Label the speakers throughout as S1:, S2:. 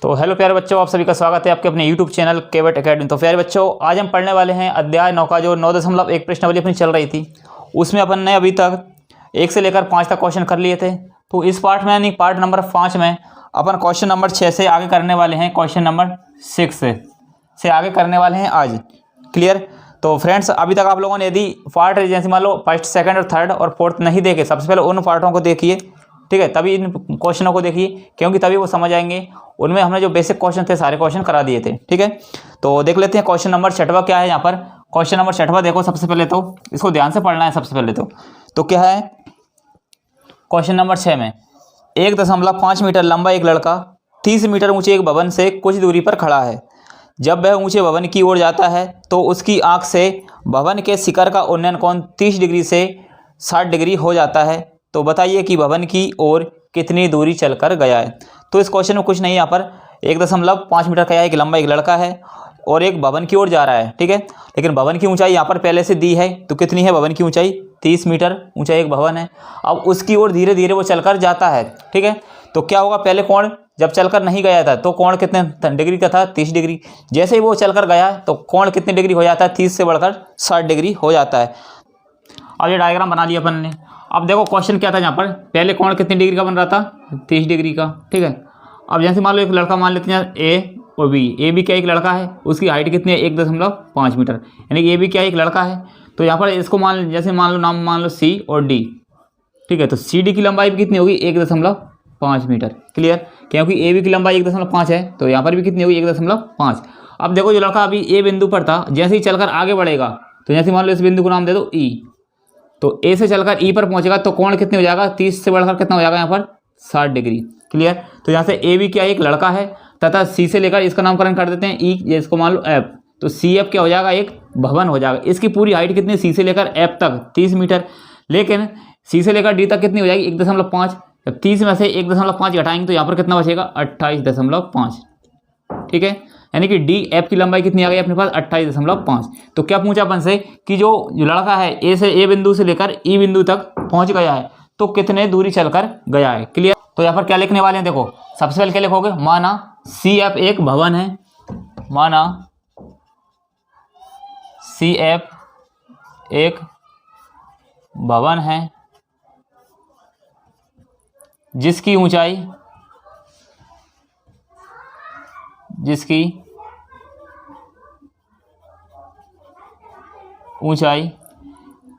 S1: तो हेलो प्यारे बच्चों, आप सभी का स्वागत है आपके अपने यूट्यूब चैनल केवेट एकेडमी। तो प्यारे बच्चों, आज हम पढ़ने वाले हैं अध्याय 9 का जो 9.1 प्रश्नावली अपनी चल रही थी, उसमें अपन ने अभी तक 1 से लेकर 5 तक क्वेश्चन कर लिए थे। तो इस पार्ट में यानी पार्ट नंबर 5 में अपन क्वेश्चन नंबर 6 से आगे करने वाले हैं, क्वेश्चन नंबर 6 से आगे करने वाले हैं आज। क्लियर? तो फ्रेंड्स, अभी तक आप लोगों ने यदि पार्ट जैसे मान लो फर्स्ट, सेकंड और थर्ड और फोर्थ नहीं देखे, सबसे पहले उन पार्टों को देखिए, ठीक है, तभी इन क्वेश्चनों को देखिए, क्योंकि तभी वो समझ आएंगे। उनमें हमने जो बेसिक क्वेश्चन थे सारे क्वेश्चन करा दिए थे, ठीक है। तो देख लेते हैं क्वेश्चन नंबर 6वां क्या है यहाँ पर। क्वेश्चन नंबर 6वां देखो, सबसे पहले तो इसको ध्यान से पढ़ना है। सबसे पहले तो क्या है क्वेश्चन नंबर 6 में, 1.5 मीटर लंबा एक लड़का 30 मीटर ऊंचे एक भवन से कुछ दूरी पर खड़ा है। जब वह ऊंचे भवन की ओर जाता है तो उसकी आंख से भवन के शिखर का उन्नयन कोण 30 डिग्री से 60 डिग्री हो जाता है। तो बताइए कि भवन की ओर कितनी दूरी चलकर गया है। तो इस क्वेश्चन में कुछ नहीं, यहाँ पर 1.5 मीटर का एक लंबा एक लड़का है और एक भवन की ओर जा रहा है, ठीक है। लेकिन भवन की ऊंचाई यहाँ पर पहले से दी है, तो कितनी है भवन की ऊंचाई? 30 मीटर ऊंचा एक भवन है। अब उसकी ओर धीरे धीरे वो चलकर जाता है, ठीक है। तो क्या होगा, पहले कोण जब चलकर नहीं गया था तो कोण कितने डिग्री का था? 30 डिग्री। जैसे ही वो चलकर गया तो कोण कितनी डिग्री हो जाता है? 30 से बढ़कर 60 डिग्री हो जाता है। अब ये डायग्राम बना लिया अपन ने। अब देखो क्वेश्चन क्या था यहाँ पर, पहले कोण कितनी डिग्री का बन रहा था? 30 डिग्री का, ठीक है। अब जैसे मान लो एक लड़का मान लेते हैं ए और बी। ए बी क्या एक लड़का है, उसकी हाइट कितनी है? 1.5 मीटर, यानी कि ए बी क्या एक लड़का है। तो यहाँ पर इसको जैसे मान लो नाम मान लो सी और डी, ठीक है। तो सी डी की लंबाई भी कितनी होगी? 1.5 मीटर। क्लियर? क्योंकि ए बी की लंबाई 1.5 है, तो यहाँ पर भी कितनी होगी? 1.5। अब देखो जो लड़का अभी ए बिंदु पर था, जैसे ही चलकर आगे बढ़ेगा, तो जैसे मान लो इस बिंदु को नाम दे दो ई, तो ए से चलकर ई पर पहुंचेगा तो कोण कितने हो जाएगा? 30 से बढ़कर कितना हो जाएगा यहाँ पर? 60 डिग्री। क्लियर? तो यहाँ से ए बी क्या एक लड़का है, तथा सी से लेकर इसका नामकरण कर देते हैं ई, इसको मान लो एफ। तो सी एफ क्या हो जाएगा? एक भवन हो जाएगा। इसकी पूरी हाइट कितनी? सी से लेकर एफ तक 30 मीटर, लेकिन सी से लेकर डी तक कितनी हो जाएगी? 1.5। जब 30 में से 1.5 घटाएंगे तो यहाँ पर कितना बचेगा? 28.5, ठीक है। यानी कि डी एफ की लंबाई कितनी आ गई अपने पास? 28.5। तो क्या पूछा अपन से कि जो लड़का है ए बिंदु से लेकर ई बिंदु तक पहुंच गया है तो कितने दूरी चलकर गया है। क्लियर? तो यहाँ पर क्या लिखने वाले हैं, देखो सबसे पहले क्या लिखोगे, माना सी एफ एक भवन है, माना सी एफ एक भवन है जिसकी ऊंचाई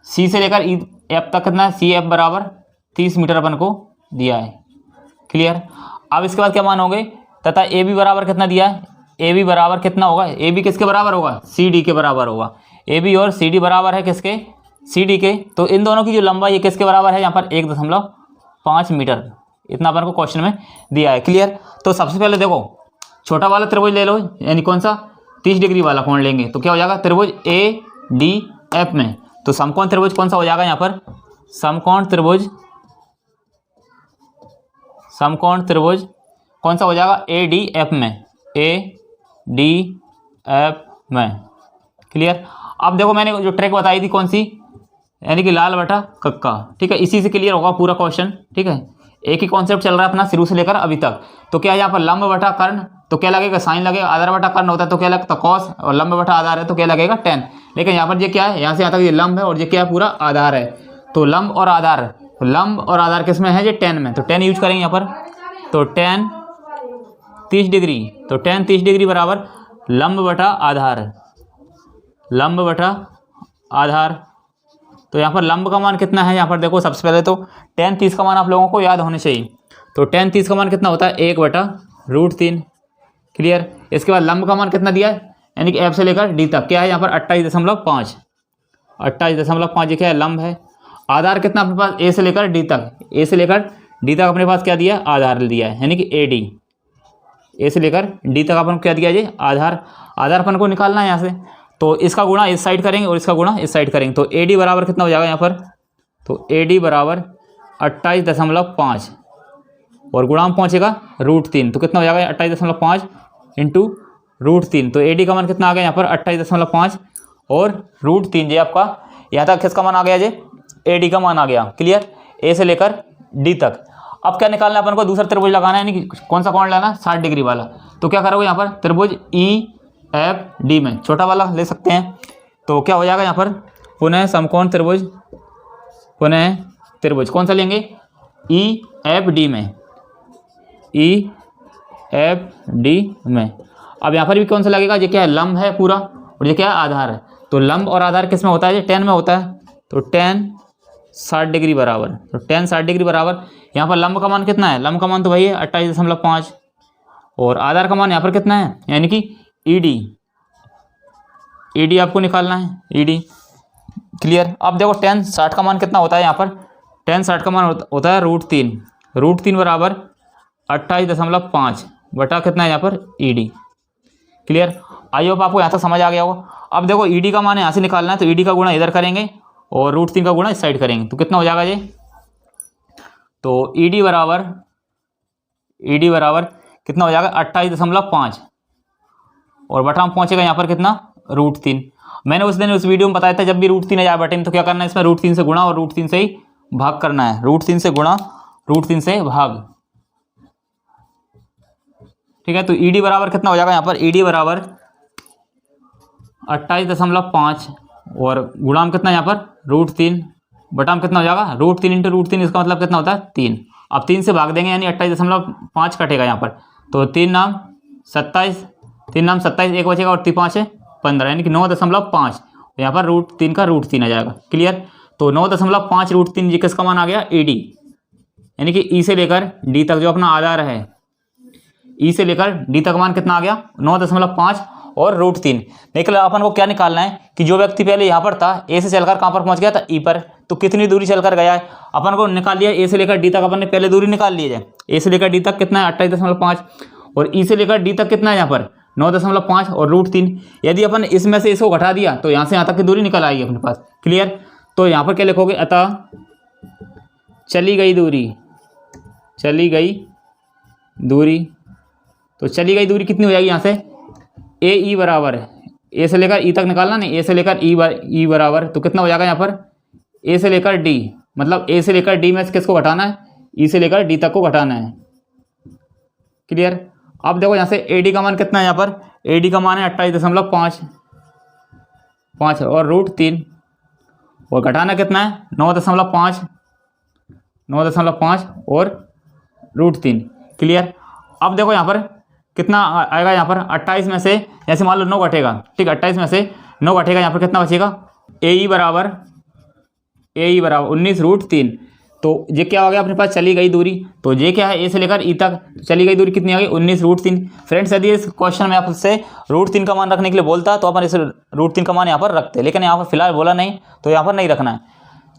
S1: सी से लेकर ई एफ तक कितना है? सी एफ बराबर 30 मीटर अपन को दिया है। क्लियर? अब इसके बाद क्या मान होंगे, तथा ए बी बराबर कितना दिया है? ए बी बराबर कितना होगा? ए बी किसके बराबर होगा? सी डी के बराबर होगा। ए बी और सी डी बराबर है किसके? सी डी के। तो इन दोनों की जो लंबाई है किसके बराबर है? यहाँ पर 1.5 मीटर। इतना अपन को क्वेश्चन में दिया है। क्लियर? तो सबसे पहले देखो छोटा वाला त्रिभुज ले लो, यानी कौन सा? 30 डिग्री वाला कोण लेंगे तो क्या हो जाएगा? त्रिभुज ए डी एफ में। तो समकोण त्रिभुज कौन सा हो जाएगा यहाँ पर? समकोण त्रिभुज कौन सा हो जाएगा? ए डी एफ में, ए डी एफ में। क्लियर? अब देखो मैंने जो ट्रिक बताई थी कौन सी, यानी कि लाल बटा कक्का, ठीक है। इसी से क्लियर होगा पूरा क्वेश्चन, ठीक है। एक ही कॉन्सेप्ट चल रहा है अपना शुरू से लेकर अभी तक। तो क्या है यहाँ पर? लंब बटा कर्ण, तो क्या लगेगा? साइन लगेगा। आधार बटा कर्ण होता है तो क्या लगता है? कॉस। और लंब बटा आधार है तो क्या लगेगा? टेन। लेकिन यहाँ पर ये क्या है? यहाँ से यहाँ तक ये लंब है और ये क्या है? पूरा आधार है। तो लंब और आधार किस में है? ये 10 में। तो 10 यूज करेंगे यहाँ पर। तो 10 30 डिग्री, तो 10 30 डिग्री बराबर लंब बटा आधार। तो यहाँ पर लंब का मान कितना है? यहाँ पर देखो सबसे पहले तो 10 30 का मान आप लोगों को याद होने चाहिए। तो 10 30 का मान कितना होता है? 1/√3। क्लियर? इसके बाद लंब का मान कितना दिया है? यानी कि एफ से लेकर डी तक क्या है यहाँ पर? 28.5। 28.5 ये क्या है? लंब है। आधार कितना अपने पास? ए से लेकर डी तक अपने पास क्या दिया? आधार दिया है, यानी कि ए डी। ए से लेकर डी तक अपन को क्या दिया जी? आधार अपन को निकालना है यहाँ से। तो इसका गुणा इस साइड करेंगे और इसका गुणा इस साइड करेंगे तो ए डी बराबर कितना हो जाएगा यहाँ पर? तो ए डी बराबर 28.5 और गुणा में पहुँचेगा √3, तो कितना हो जाएगा? 28.5 इंटू √3। तो ए डी का मान कितना आ गया यहाँ पर? 28.5 और √3। जी आपका यहाँ तक किसका मान आ गया जी? ए डी का मान आ गया। क्लियर? ए से लेकर डी तक। अब क्या निकालना है अपन को, दूसरा त्रिभुज लगाना है, यानी कि कौन सा कोण लाना, 60 डिग्री वाला। तो क्या करोगे यहाँ पर त्रिभुज EFD में छोटा वाला ले सकते हैं। तो क्या हो जाएगा यहाँ पर, पुनः समकोण त्रिभुज, पुनः त्रिभुज कौन सा लेंगे, EFD में, EFD में। अब यहाँ पर भी कौन सा लगेगा, ये क्या है, लंब है पूरा, और ये क्या है, आधार है। तो लंब और आधार किस में होता है, ये tan में होता है। तो tan 60 डिग्री बराबर, तो tan 60 डिग्री बराबर, यहाँ पर लंब का मान कितना है, लंब का मान तो वही है 28.5, और आधार का मान यहाँ पर कितना है, यानी कि ED आपको निकालना है, ED। क्लियर। अब देखो tan 60 का मान कितना होता है, यहाँ पर tan 60 का मान होता है √3 बराबर 28.5 बटा कितना है यहाँ पर, ED। क्लियर। आई होप आपको यहाँ तक समझ आ गया होगा। अब देखो ED का मान यहाँ से निकालना है, तो ED का गुणा इधर करेंगे और √3 का गुणा इस साइड करेंगे, तो कितना हो जाएगा ये, तो ED बराबर कितना हो जाएगा, 28.5, और बटा में पहुँचेगा यहाँ पर कितना, √3। मैंने उस दिन उस वीडियो में बताया था, जब भी √3 आ जाए बटे में तो क्या करना है, इसमें √3 से गुणा और √3 से ही भाग करना है, √3 से गुणा √3 से भाग। ठीक है। तो ED बराबर कितना हो जाएगा यहाँ पर, ED बराबर 28.5 और गुणा में कितना यहाँ पर, √3 बटा में कितना हो जाएगा, √3 इंटू √3, इसका मतलब कितना होता है 3। अब 3 से भाग देंगे यानी 28.5 कटेगा यहाँ पर, तो 3 नाम 27, 3 नाम 27, एक बचेगा और 3 5 है 15, यानी कि 9.5। यहाँ पर √3 का √3 आ जाएगा। क्लियर। तो 9.5 √3 जी किसका मान आ गया, ED, यानी कि E से लेकर D तक जो अपना आधार है, E से लेकर D तक मान कितना आ गया, 9.5 और √3। लेकिन अपन को क्या निकालना है कि जो व्यक्ति पहले यहाँ पर था, A से चलकर कहाँ पर पहुँच गया था, E पर, तो कितनी दूरी चलकर गया है, अपन को निकाल लिया A से लेकर D तक, अपन ने पहले दूरी निकाल ली है। A से लेकर D तक कितना है, 28.5, और E से लेकर D तक कितना है यहाँ पर, 9.5 और √3। यदि अपन इसमें से इसको घटा दिया तो यहाँ से यहाँ तक की दूरी निकल आएगी अपने पास। क्लियर। तो यहाँ पर क्या लिखोगे, अतः चली गई दूरी, तो चली गई दूरी कितनी हो जाएगी यहाँ से, AE बराबर है, A से लेकर E तक निकालना नहीं, A से लेकर E बराबर, तो कितना हो जाएगा यहाँ पर, A से लेकर D, मतलब A से लेकर D में से किसको घटाना है, E से लेकर D तक को घटाना है। क्लियर। अब देखो यहाँ से AD का मान कितना है, यहाँ पर AD का मान है 28.5 और √3, और घटाना कितना है 9.5 और √3। क्लियर। अब देखो यहाँ पर कितना आएगा, यहाँ पर 28 में से जैसे मान लो 9 घटेगा, ठीक है, 28 में से 9 घटेगा, यहाँ पर कितना बचेगा, AE बराबर 19 √3। तो ये क्या हो गया अपने पास, चली गई दूरी। तो ये क्या है, A से लेकर E तक चली गई दूरी कितनी आ गई, 19 √3। फ्रेंड्स, यदि इस क्वेश्चन में आपसे √3 का मान रखने के लिए बोलता तो अपन इस √3 का मान यहाँ पर रखते, लेकिन यहाँ पर फिलहाल बोला नहीं, तो यहाँ पर नहीं रखना है।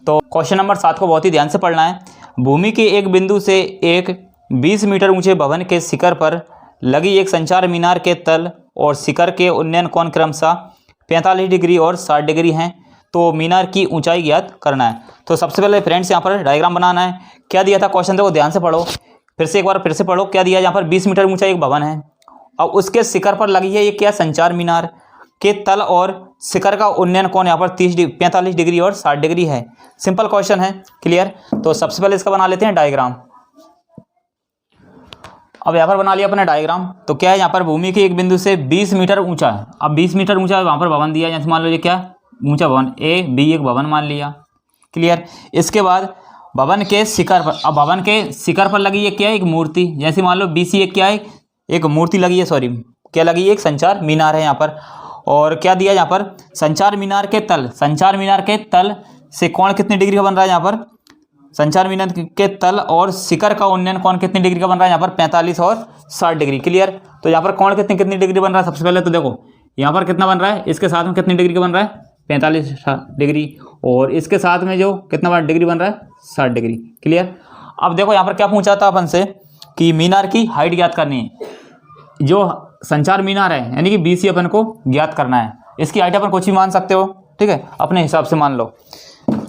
S1: तो क्वेश्चन नंबर 7 को बहुत ही ध्यान से पढ़ना है। भूमि के एक बिंदु से एक 20 मीटर ऊंचे भवन के शिखर पर लगी एक संचार मीनार के तल और शिखर के उन्नयन कोण क्रमशः 45 डिग्री और 60 डिग्री हैं। तो मीनार की ऊंचाई ज्ञात करना है। तो सबसे पहले फ्रेंड्स यहाँ पर डायग्राम बनाना है। क्या दिया था क्वेश्चन, देखो ध्यान से पढ़ो, फिर से पढ़ो। क्या दिया है यहाँ पर, 20 मीटर ऊंचा एक भवन है, अब उसके शिखर पर लगी है ये क्या, संचार मीनार के तल और शिखर का उन्नयन कोण यहाँ पर 45 डिग्री और 60 डिग्री है। सिंपल क्वेश्चन है। क्लियर। तो सबसे पहले इसका बना लेते हैं डायग्राम। अब यहाँ पर बना लिया अपने डायग्राम। तो क्या है, यहाँ पर भूमि के एक बिंदु से 20 मीटर ऊंचा, अब 20 मीटर ऊंचा वहाँ पर भवन दिया है, जैसे मान लो ये क्या ऊंचा भवन A B एक भवन मान लिया। क्लियर। इसके बाद भवन के शिखर पर, अब भवन के शिखर पर लगी है क्या, एक मूर्ति, जैसे मान लो BC एक क्या है, एक मूर्ति लगी है, सॉरी क्या लगी है, एक संचार मीनार है यहाँ पर। और क्या दिया यहाँ पर, संचार मीनार के तल से कोण कितनी डिग्री का बन रहा है यहाँ पर, संचार मीनार के तल और शिखर का उन्नयन कोण कितनी डिग्री का बन रहा है यहाँ पर, 45 और 60 डिग्री। क्लियर। तो यहाँ पर कोण कितनी डिग्री बन रहा है, सबसे पहले तो देखो यहाँ पर कितना बन रहा है, इसके साथ में कितनी डिग्री का बन रहा है, 45 डिग्री, और इसके साथ में जो कितना डिग्री बन रहा है, 60 डिग्री। क्लियर। अब देखो यहाँ पर क्या पूछा था अपन से कि मीनार की हाइट ज्ञात करनी है। जो संचार मीनार है यानी कि BC अपन को ज्ञात करना है। इसकी हाइट अपन कुछ भी मान सकते हो, ठीक है, अपने हिसाब से मान लो।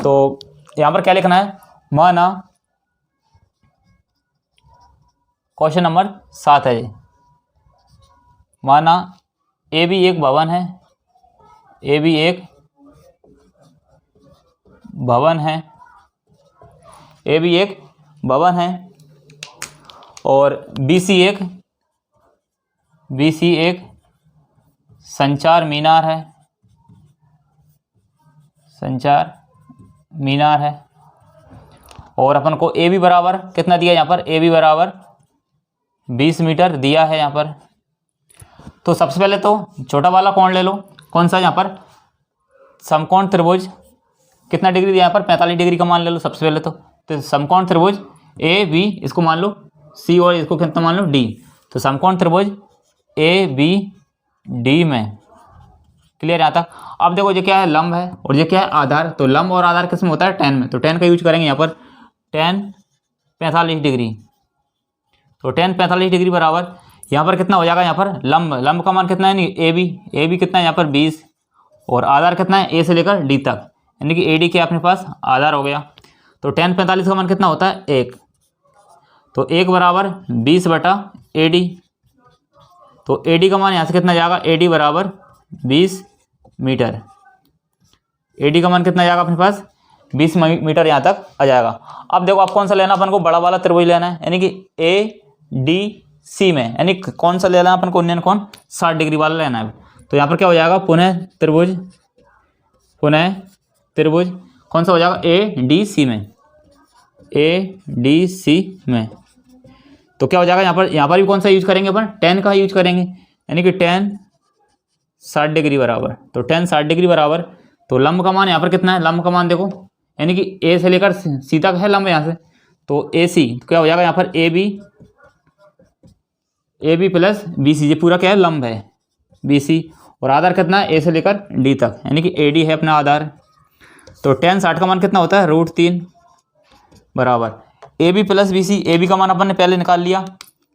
S1: तो यहाँ पर क्या लिखना है, माना क्वेश्चन नंबर 7 है, माना AB एक भवन है, AB एक भवन है, AB एक भवन है, और BC एक संचार मीनार है, संचार मीनार है। और अपन को AB बराबर कितना दिया यहाँ पर, AB बराबर 20 मीटर दिया है यहाँ पर। तो सबसे पहले तो छोटा वाला कोण ले लो, कौन सा यहाँ पर, समकोण त्रिभुज कितना डिग्री दिया यहाँ पर, 45 डिग्री का मान ले लो सबसे पहले तो समकोण त्रिभुज AB इसको मान लो C और इसको कितना मान लो D। तो समकोण त्रिभुज ABD में, क्लियर यहाँ तक। अब देखो ये क्या है, लंब है और ये क्या है, आधार। तो लंब और आधार किस में होता है, tan में। तो tan का यूज करेंगे यहाँ पर, tan 45 डिग्री। तो tan 45 डिग्री बराबर यहाँ पर कितना हो जाएगा, यहाँ पर लंब का मान कितना है, नहीं AB कितना है यहाँ पर 20 और आधार कितना है A से लेकर D तक, यानी कि AD के अपने पास आधार हो गया। तो tan 45 का मान कितना होता है 1, तो 1 बराबर 20 बटा AD। तो AD का मान यहाँ से कितना जाएगा, AD बराबर 20 मीटर। AD का मान कितना जाएगा अपने पास 20 मीटर यहाँ तक आ जाएगा। अब देखो आप कौन सा लेना, अपन को बड़ा वाला त्रिभुज लेना है, यानी कि ADC में, यानी कौन सा लेना है अपन को, उन्नयन कोण 60 डिग्री वाला लेना है। तो यहाँ पर क्या हो जाएगा, पुनः त्रिभुज कौन सा हो जाएगा, ADC में। तो क्या हो जाएगा यहाँ पर भी कौन सा यूज करेंगे अपन, tan का यूज करेंगे, यानी कि tan 60 डिग्री बराबर। तो tan 60 डिग्री बराबर, तो लंब का मान यहाँ पर कितना है, लंब का मान देखो, यानी कि A से लेकर C तक है लंब यहाँ से। तो AC तो क्या हो जाएगा यहाँ पर, AB प्लस BC, ये पूरा क्या है, लंब है BC। और आधार कितना है, A से लेकर D तक, यानी कि AD है अपना आधार। तो tan 60 का मान कितना होता है, √3 बराबर AB प्लस BC। AB का मान अपन ने पहले निकाल लिया,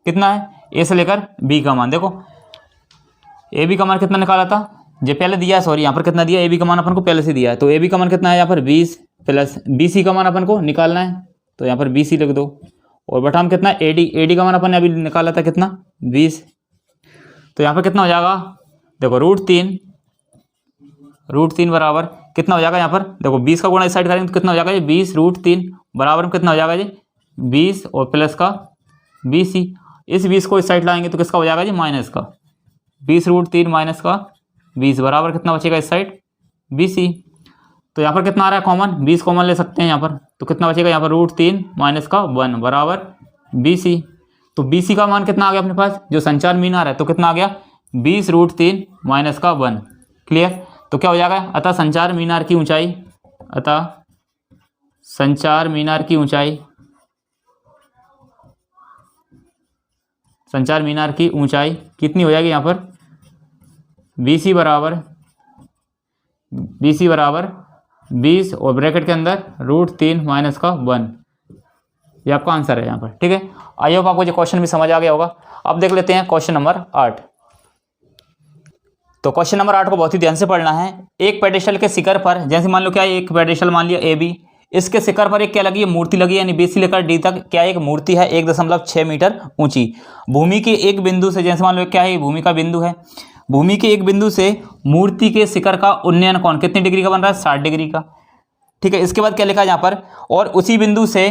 S1: कितना है, A से लेकर B का मान। देखो AB का मान कितना निकाला था, जो पहले दिया है, सॉरी यहाँ पर कितना दिया, AB का मान अपन को पहले से दिया है। तो AB का मान कितना है यहाँ पर 20 प्लस BC का मान अपन को निकालना है, तो यहाँ पर BC लिख दो। और बटा हम कितना है, AD का मान अपन ने अभी निकाला था कितना 20। तो यहाँ पर कितना हो जाएगा, देखो √3 बराबर कितना हो जाएगा यहाँ पर, देखो 20 का गुणा इस साइड करेंगे तो कितना हो जाएगा, ये 20 √3 बराबर में कितना हो जाएगा जी 20 और प्लस का BC। इस 20 को इस साइड लाएंगे तो किसका हो जाएगा जी, माइनस का। 20 √3 माइनस का 20 बराबर कितना बचेगा इस साइड BC। तो यहाँ पर कितना आ रहा है कॉमन, 20 कॉमन ले सकते हैं यहाँ पर, तो कितना बचेगा यहाँ पर √3 माइनस का 1 बराबर BC। तो BC का मान कितना आ गया अपने पास, जो संचार मीनार है, तो कितना आ गया 20 √3 माइनस का 1, क्लियर। तो क्या हो जाएगा, अतः संचार मीनार की ऊंचाई कितनी हो जाएगी यहाँ पर, BC बराबर 20 और ब्रैकेट के अंदर √3 माइनस का 1, ये आपका आंसर है यहाँ पर, ठीक है। आई होप आपको ये क्वेश्चन भी समझ आ गया होगा। अब देख लेते हैं क्वेश्चन नंबर 8। तो क्वेश्चन नंबर 8 को बहुत ही ध्यान से पढ़ना है। एक पेडेस्टल के शिखर पर, जैसे मान लो क्या है, एक पेडेस्टल मान लिया AB, इसके शिखर पर एक क्या लगी है, मूर्ति लगी है, यानी B से लेकर D तक क्या एक मूर्ति है 1.6 मीटर ऊंची। भूमि के एक बिंदु से, जैसे मान लो क्या है, भूमि का बिंदु है, भूमि के एक बिंदु से मूर्ति के शिखर का उन्नयन कोण कितने डिग्री का बन रहा है, 60 डिग्री का, ठीक है। इसके बाद क्या लिखा है यहाँ पर, और उसी बिंदु से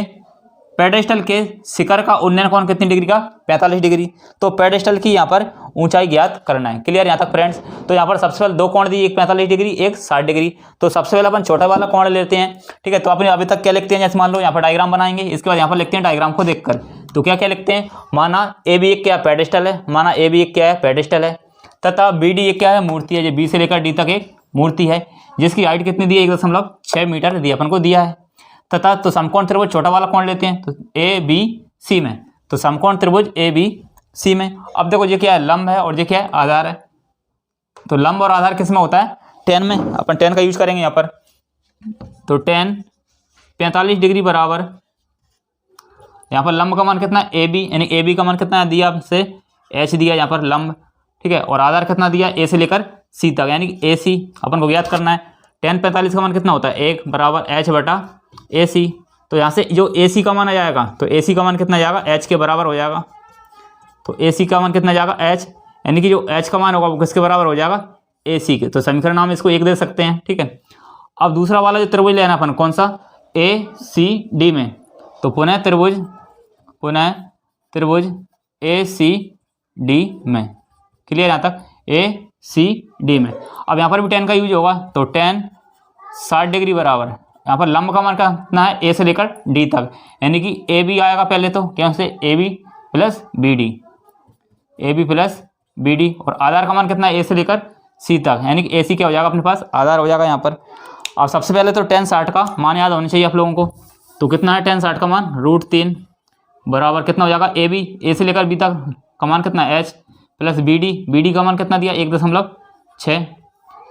S1: पेडेस्टल के शिखर का उन्नयन कोण कितनी डिग्री का, 45 डिग्री। तो पेडेस्टल की यहाँ पर ऊंचाई ज्ञात करना है, क्लियर यहाँ तक फ्रेंड्स। तो यहाँ पर सबसे पहले दो कोण दी, एक 45 डिग्री एक 60 डिग्री। तो सबसे पहले अपन छोटा वाला कोण लेते हैं, ठीक है। तो अपने अभी तक क्या लिखते हैं, जैसे मान लो यहाँ पर डायग्राम बनाएंगे, इसके बाद यहाँ पर लिखते हैं डायग्राम को देखकर। तो क्या क्या लिखते हैं, माना AB एक क्या पेडेस्टल है, माना AB एक क्या है पेडेस्टल है, तथा BD एक क्या है मूर्ति है, जो B से लेकर D तक एक मूर्ति है, जिसकी हाइट कितनी दी है, 1.6 मीटर दी अपन को दिया है। तथा तो समकोण त्रिभुज छोटा वाला कोण लेते हैं, तो ABC में, तो समकोण त्रिभुज ABC में। अब देखो ये क्या है, लंब है और ये क्या है, आधार है। तो लंब और आधार किस में होता है, tan में। अपन tan का यूज करेंगे यहाँ पर। तो tan 45 डिग्री बराबर, यहाँ पर लंब का मान कितना है AB, यानी AB का मान कितना दिया आपसे, H दिया यहाँ पर लंब, ठीक है। और आधार कितना दिया, A से लेकर C तक, यानी AC अपन को ज्ञात करना है। tan 45 का मान कितना होता है, 1 बराबर H बटा AC। तो यहाँ से जो AC का मान आ जाएगा, तो AC का मान कितना जाएगा, H के बराबर हो जाएगा। तो AC का मान कितना जाएगा, H, यानी कि जो H का मान होगा वो किसके बराबर हो जाएगा, AC के। तो समीकरण नाम इसको 1 दे सकते हैं, ठीक है। अब दूसरा वाला जो त्रिभुज लेना अपन, कौन सा, ACD में। तो पुनः त्रिभुज ए सी डी में। क्लियर यहाँ तक, ए सी डी में। अब यहाँ पर भी टेन का यूज होगा, तो टेन 60 डिग्री बराबर, यहाँ पर लंब का मान कितना है, ए से लेकर डी तक, यानी कि ए बी आएगा पहले, तो क्या से A B plus B D, A B plus B D. और आधार का मान कितना है, ए से लेकर सी तक, यानी कि ए सी क्या हो जाएगा अपने पास, आधार हो जाएगा यहाँ पर। अब सबसे पहले तो टेन 60 का मान याद होना चाहिए आप लोगों को। तो कितना है टेन 60 का मान, √3 बराबर कितना हो जाएगा, ए बी, ए से लेकर बी तक का मान कितना है, H plus B D, B D का मान कितना दिया, 1.6।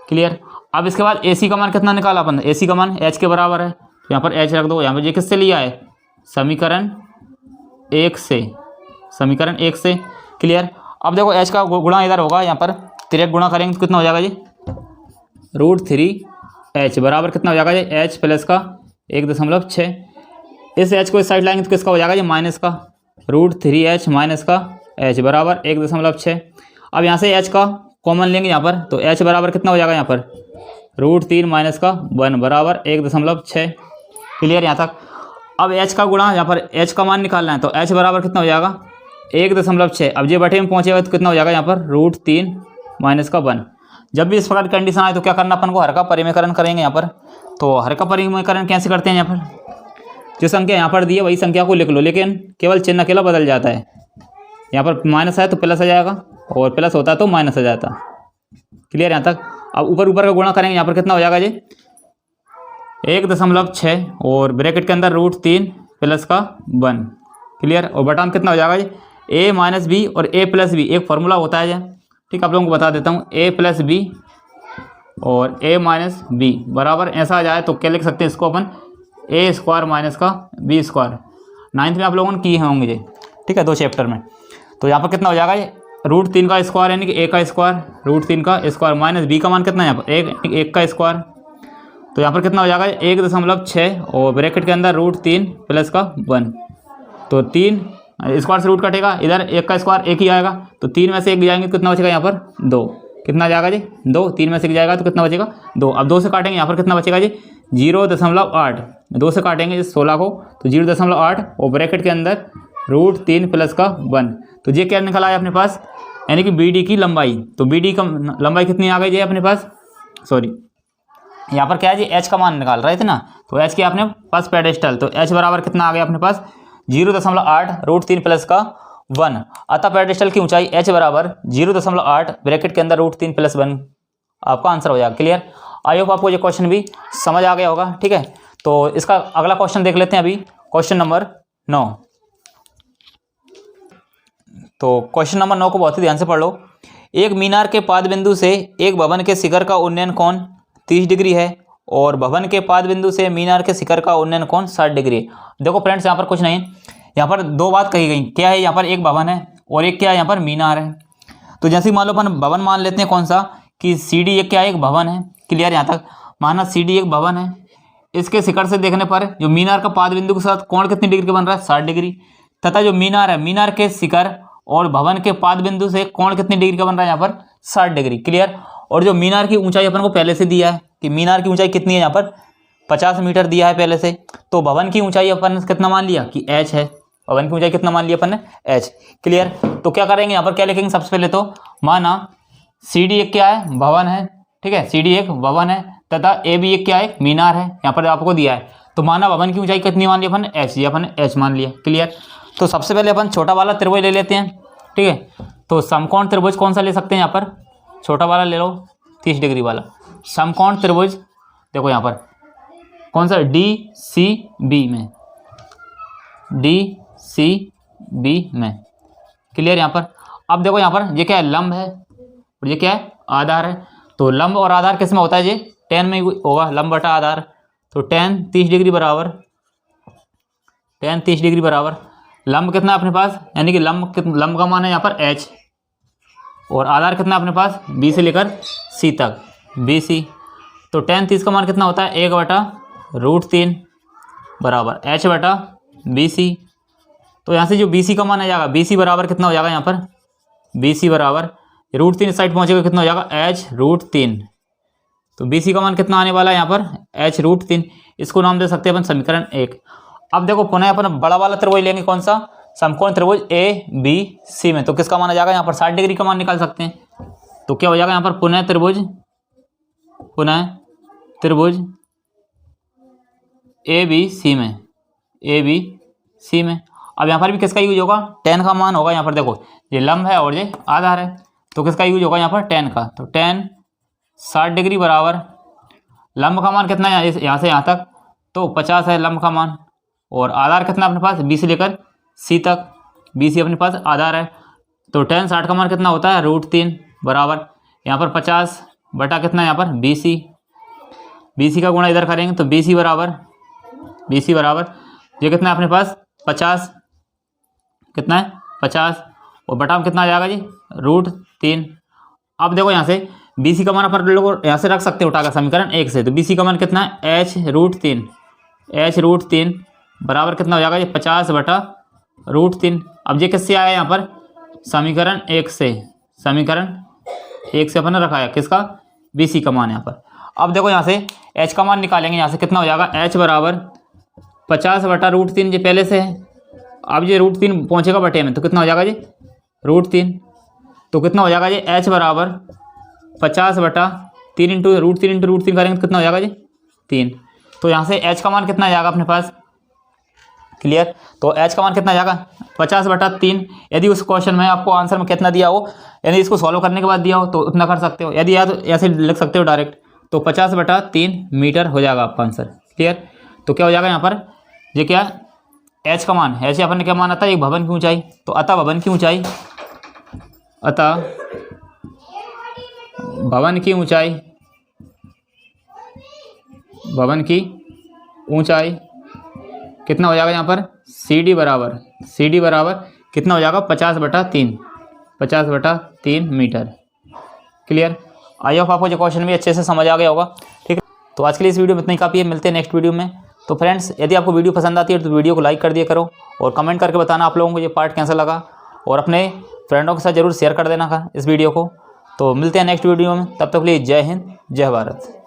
S1: क्लियर। अब इसके बाद ए सी का मान कितना निकाला अपन, ए सी का मान एच के बराबर है, तो यहाँ पर एच रख दो। यहाँ पर ये किससे लिया है, समीकरण 1 से, समीकरण 1 से। क्लियर। अब देखो एच का गुणा इधर होगा, यहाँ पर तिरक गुणा करेंगे तो कितना हो जाएगा जी, √3h बराबर कितना हो जाएगा जी, एच प्लस का 1.6। इस एच को इस साइड लाएंगे तो किसका हो जाएगा जी, माइनस का, √3h माइनस का h बराबर 1.6। अब यहाँ से h का कॉमन लेंगे यहाँ पर, तो h बराबर कितना हो जाएगा यहाँ पर, √3 माइनस का 1 बराबर 1.6। क्लियर यहाँ तक। अब h का गुणा, यहाँ पर h का मान निकालना है, तो h बराबर कितना हो जाएगा, 1.6। अब ये बटे में पहुँचेगा तो कितना हो जाएगा यहाँ पर, √3 माइनस का 1। जब भी इस प्रकार की कंडीशन आए तो क्या करना अपन को, हर का परिमेयकरण करेंगे यहाँ पर। तो हर का परिमेयकरण कैसे करते हैं, यहाँ पर जो संख्या यहाँ पर दी है वही संख्या को लिख लो, लेकिन केवल चिन्ह अकेला बदल जाता है। यहाँ पर माइनस है तो प्लस आ जाएगा, और प्लस होता है तो माइनस आ जाता। क्लियर यहाँ तक। अब ऊपर ऊपर का गुणा करेंगे, यहाँ पर कितना हो जाएगा जी, 1.6 और ब्रैकेट के अंदर √3 प्लस का 1। क्लियर। और बटा में कितना हो जाएगा जी, a माइनस बी और a प्लस बी, एक फार्मूला होता है जी, ठीक, आप लोगों को बता देता हूँ, a प्लस बी और a माइनस बी बराबर ऐसा आ जाए तो क्या लिख सकते हैं इसको अपन, a स्क्वायर माइनस का b स्क्वायर। 9th में आप लोगों ने किए होंगे जी, ठीक है, 2 चैप्टर में। तो यहाँ पर कितना हो जाएगा ये, √3 का स्क्वायर यानी कि a का स्क्वायर, √3 का स्क्वायर माइनस b का मान कितना है यहाँ पर, 1 का स्क्वायर। तो यहाँ पर कितना हो जाएगा 1.6 और ब्रैकेट के अंदर √3 प्लस का 1। तो 3 स्क्वायर से रूट कटेगा, इधर 1 का स्क्वायर 1 ही आएगा, तो 3 में से 1 जाएंगे तो कितना बचेगा यहाँ पर, 2। कितना जाएगा जी, 2। 3 में से 1 जाएगा तो कितना बचेगा, 2। अब 2 से काटेंगे, यहाँ पर कितना बचेगा जी, 0.8। 2 से काटेंगे इस 16 को तो 0.8 और ब्रैकेट के अंदर √3 प्लस का 1। तो ये क्या निकला है अपने पास, यानी कि बी डी की लंबाई। तो बी डी का लंबाई कितनी आ गई जी अपने पास, सॉरी यहाँ पर क्या है जी, एच का मान निकाल रहे थे ना, तो एच की अपने पास पेडेस्टल, तो एच बराबर कितना आ गया अपने पास, 0.8 √3 प्लस का 1। अतः पेडेस्टल की ऊंचाई h बराबर 0.8 ब्रैकेट के अंदर √3 प्लस 1 आपका आंसर हो जाएगा। क्लियर। आई होप आपको ये क्वेश्चन भी समझ आ गया होगा, ठीक है। तो इसका अगला क्वेश्चन देख लेते हैं अभी, क्वेश्चन नंबर 9। तो क्वेश्चन नंबर 9 को बहुत ही ध्यान से पढ़ लो। एक मीनार के पाद बिंदु से एक भवन के शिखर का उन्नयन कोण 30 डिग्री है और भवन के पाद बिंदु से मीनार के शिखर का उन्नयन कोण 60 डिग्री है। देखो फ्रेंड्स, यहाँ पर कुछ नहीं, यहाँ पर 2 बात कही गई। क्या है, यहाँ पर एक भवन है और एक क्या है, यहाँ पर मीनार है। तो जैसे मान लो अपन भवन मान लेते हैं कौन सा, कि सी डी एक क्या है, एक भवन है। क्लियर। यहाँ तक माना सी डी एक भवन है, इसके शिखर से देखने पर जो मीनार का पाद बिंदु के साथ कोण कितनी डिग्री का बन रहा है, 60 डिग्री। तथा जो मीनार है, मीनार के शिखर और भवन के पाद बिंदु से कोण कितनी डिग्री का बन रहा है, यहाँ पर 60 डिग्री। क्लियर। और जो मीनार की ऊंचाई अपन को पहले से दिया है कि मीनार की ऊंचाई कितनी है, यहाँ पर 50 मीटर दिया है पहले से। तो भवन की ऊंचाई अपन ने कितना मान लिया कि h है, भवन की ऊंचाई कितना मान लिया अपन ने, h। क्लियर। तो क्या करेंगे, यहाँ पर क्या लिखेंगे, सबसे पहले तो माना सी डी एक क्या है, भवन है, ठीक है, सी डी एक भवन है तथा ए बी एक क्या है, मीनार है, यहाँ पर आपको दिया है। तो माना भवन की ऊंचाई कितनी मान लिया अपन ने, h, ये अपन ने h मान लिया। क्लियर। तो सबसे पहले अपन छोटा वाला त्रिभुज ले लेते हैं, ठीक है। तो समकोण त्रिभुज कौन सा ले सकते हैं, यहाँ पर छोटा वाला ले लो, 30 डिग्री वाला समकोण त्रिभुज। देखो यहाँ पर कौन सा, डी सी बी में, डी सी बी में। क्लियर। यहाँ पर अब देखो, यहाँ पर ये क्या है, लंब है और ये क्या है, आधार है। तो लंब और आधार किस में होता है, ये tan में होगा, लंब बटा आधार। तो tan 30 डिग्री बराबर, tan 30 डिग्री बराबर लंब कितना अपने पास, यानी कि लंब का मान है यहाँ पर h और आधार कितना अपने पास, b से लेकर c तक, BC। तो tan 30 का मान कितना होता है, 1/√3 बराबर h बटा BC। तो यहाँ से जो BC का मान आ जाएगा, BC बराबर कितना हो जाएगा, यहाँ पर BC बराबर √3 साइड पहुँचेगा, कितना हो जाएगा, h√3। तो BC का मान कितना आने वाला है यहाँ पर, h√3। इसको नाम दे सकते हैं अपन समीकरण 1। अब देखो पुनः अपन बड़ा वाला त्रिभुज लेंगे, कौन सा, समकोण त्रिभुज ए बी सी में, तो किसका मान आ जाएगा यहाँ पर 60 डिग्री का मान निकाल सकते हैं। तो क्या हो जाएगा यहाँ पर पुनः त्रिभुज ए बी सी में। अब यहाँ पर भी किसका यूज होगा, tan का मान होगा। यहाँ पर देखो ये लंब है और ये आधार है, तो किसका यूज होगा यहाँ पर tan का। तो tan 60 डिग्री बराबर लंब का मान कितना है यहाँ से यहाँ तक, तो 50 है लंब का मान, और आधार कितना अपने पास बी से लेकर सी तक, बी सी अपने पास आधार है। तो tan 60 का मान कितना होता है √3 बराबर यहाँ पर 50 बटा कितना यहाँ पर बी सी का गुणा इधर करेंगे तो बी सी बराबर ये कितना है अपने पास 50, कितना है 50, और बटा में कितना आ जाएगा जी √3। अब देखो यहाँ से बी सी का मान अपन लोग यहाँ से रख सकते हैं उठाकर समीकरण 1 से। तो बी सी का मान कितना है h√3 बराबर कितना हो जाएगा ये 50 बटा √3। अब ये किससे आया यहाँ पर समीकरण 1 से अपन ने रखा है किसका बी सी का मान यहाँ पर। अब देखो यहाँ से h का मान निकालेंगे, यहाँ से कितना हो जाएगा h बराबर 50 बटा √3 ये पहले से है। अब ये √3 पहुँचेगा बटे में, तो कितना हो जाएगा जी √3, तो कितना हो जाएगा जी h बराबर 50 बटा 3 इंटू √3 करेंगे तो कितना हो जाएगा जी 3। तो यहाँ से h का मान कितना आ जाएगा अपने पास, क्लियर। तो h का मान कितना आ जाएगा 50 बटा 3। यदि उस क्वेश्चन में आपको आंसर में कितना दिया हो, यदि इसको सॉल्व करने के बाद दिया हो तो उतना कर सकते हो, यदि या तो ऐसे लिख सकते हो डायरेक्ट। तो 50 बटा 3 मीटर हो जाएगा आपका आंसर, क्लियर। तो क्या हो जाएगा यहाँ पर ये क्या h का मान, ऐसे अपन ने क्या मान आता है एक भवन की ऊंचाई, तो अतः भवन की ऊंचाई कितना हो जाएगा यहाँ पर CD बराबर कितना हो जाएगा 50 बटा 3 मीटर, क्लियर। आई होप आपको जो क्वेश्चन भी अच्छे से समझ आ गया होगा, ठीक है। तो आज के लिए इस वीडियो में इतना ही काफ़ी है, मिलते हैं नेक्स्ट वीडियो में। तो फ्रेंड्स यदि आपको वीडियो पसंद आती है तो वीडियो को लाइक कर दिया करो, और कमेंट करके बताना आप लोगों को ये पार्ट कैसा लगा, और अपने फ्रेंडों के साथ ज़रूर शेयर कर देना इस वीडियो को। तो मिलते हैं नेक्स्ट वीडियो में, तब तक के लिए जय हिंद जय भारत।